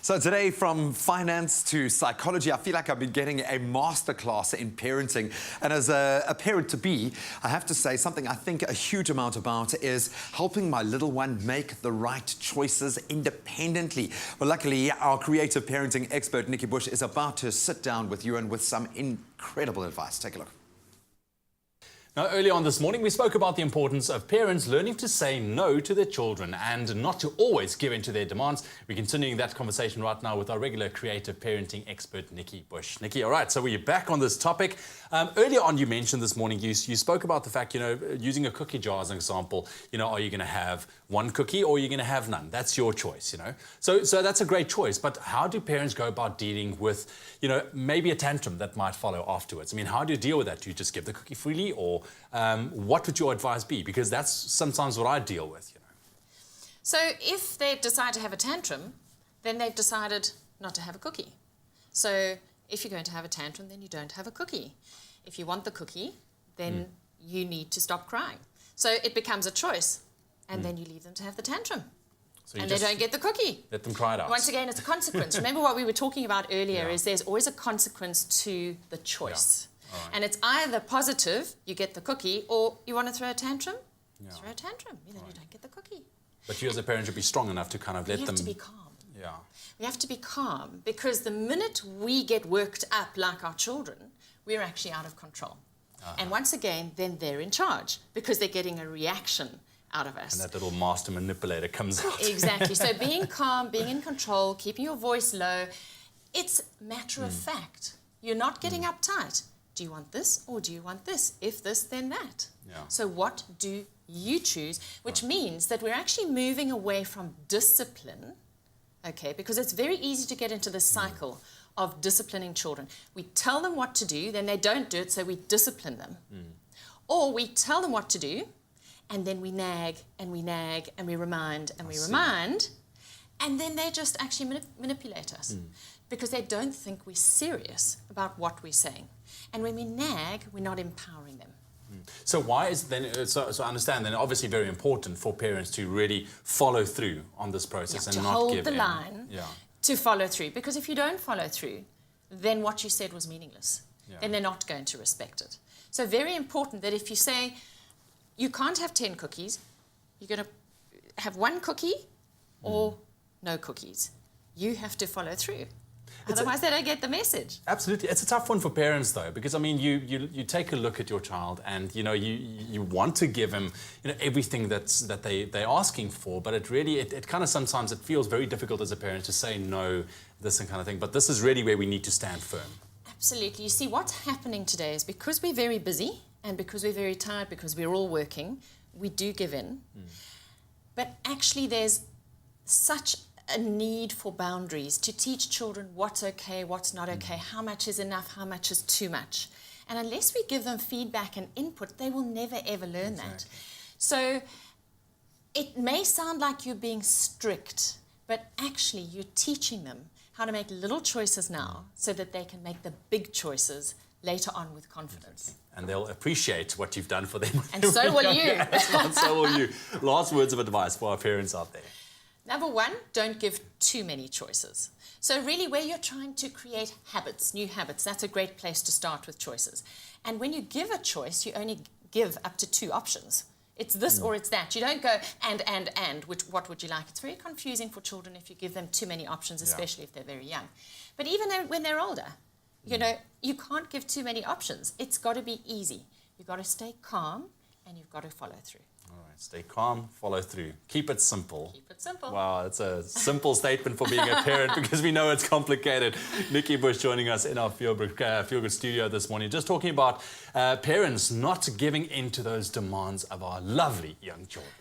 So today, from finance to psychology, I feel like I've been getting a masterclass in parenting. And as a parent-to-be, I have to say something I think a huge amount about is helping my little one make the right choices independently. Well, luckily, our creative parenting expert, Nikki Bush, is about to sit down with you and with some incredible advice. Take a look. Now, earlier on this morning, we spoke about the importance of parents learning to say no to their children and not to always give in to their demands. We're continuing that conversation right now with our regular creative parenting expert, Nikki Bush. Nikki, all right, so we're back on this topic. Earlier on, you mentioned this morning, you spoke about the fact, using a cookie jar as an example, are you going to have one cookie or are you going to have none? That's your choice, So that's a great choice. But how do parents go about dealing with, maybe a tantrum that might follow afterwards? I mean, how do you deal with that? Do you just give the cookie freely, or what would your advice be? Because that's sometimes what I deal with, So if they decide to have a tantrum, then they've decided not to have a cookie. So if you're going to have a tantrum, then you don't have a cookie. If you want the cookie, then you need to stop crying. So it becomes a choice, and then you leave them to have the tantrum. So and they don't get the cookie. Let them cry it out. Once again, it's a consequence. Remember what we were talking about earlier is there's always a consequence to the choice. Yeah. Right. And it's either positive, you get the cookie, or you want to throw a tantrum, throw a tantrum, then you don't get the cookie. But you as a parent should be strong enough to kind of let them... We have to be calm. Yeah. We have to be calm, because the minute we get worked up like our children, we're actually out of control. And once again, then they're in charge, because they're getting a reaction out of us. And that little master manipulator comes out. Exactly. So being calm, being in control, keeping your voice low, it's matter of fact. You're not getting uptight. Do you want this or do you want this? If this, then that. Yeah. So what do you choose? Which means that we're actually moving away from discipline, okay, because it's very easy to get into this cycle of disciplining children. We tell them what to do, then they don't do it, so we discipline them. Or we tell them what to do, and then we nag, and we nag, and we remind, and we remind, and then they just actually manipulate us because they don't think we're serious about what we're saying. And when we nag, we're not empowering them. So why is then, so I understand then, obviously very important for parents to really follow through on this process and not give in. To hold the line, to follow through. Because if you don't follow through, then what you said was meaningless. Then they're not going to respect it. So very important that if you say, you can't have 10 cookies, you're going to have one cookie or no cookies. You have to follow through. Otherwise, they don't get the message. Absolutely. It's a tough one for parents, though, because, I mean, you take a look at your child and, you want to give him, everything that they're asking for, but it kind of sometimes it feels very difficult as a parent to say no, this and kind of thing. But this is really where we need to stand firm. Absolutely. You see, what's happening today is because we're very busy and because we're very tired, because we're all working, we do give in. But actually, there's such a need for boundaries to teach children what's okay, what's not okay, how much is enough, how much is too much. And unless we give them feedback and input, they will never, ever learn that. So it may sound like you're being strict, but actually you're teaching them how to make little choices now so that they can make the big choices later on with confidence. And they'll appreciate what you've done for them. And so will you. And so will you. Last words of advice for our parents out there. Number one, don't give too many choices. So really, where you're trying to create habits, new habits, that's a great place to start with choices. And when you give a choice, you only give up to 2 options. It's this or it's that. You don't go and, what would you like? It's very confusing for children if you give them too many options, especially if they're very young. But even when they're older, you can't give too many options. It's got to be easy. You've got to stay calm and you've got to follow through. All right, stay calm, follow through. Keep it simple. Keep it simple. Wow, it's a simple statement for being a parent because we know it's complicated. Nikki Bush joining us in our Feel Good studio this morning, just talking about parents not giving in to those demands of our lovely young children.